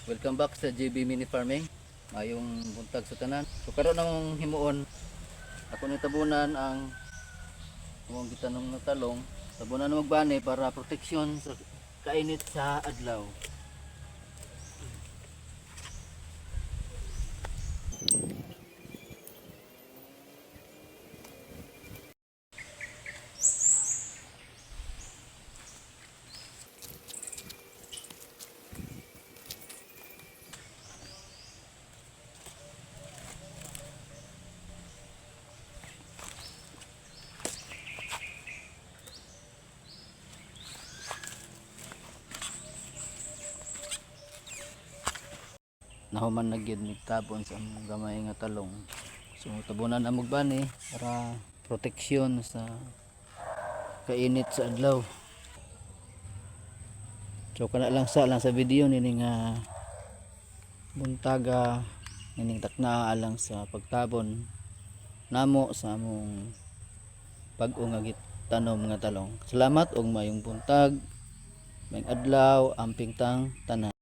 Welcome back sa JB Mini Farming. Mayong buntag sa tanan. So karon namong himuon ako ni tabunan ang among gitanong na talong. Tabunan na magbani para proteksyon sa kainit sa adlaw. Nahuman na gyud tabon sa among gamay nga talong. So tabunan na magbani para proteksyon sa kainit sa adlaw. So kana lang sa video nini nga buntaga nining takna alang sa pagtabon namo sa among bag-o nga gitanom nga talong. Salamat og mayong buntag, mayong adlaw, amping tang tanan.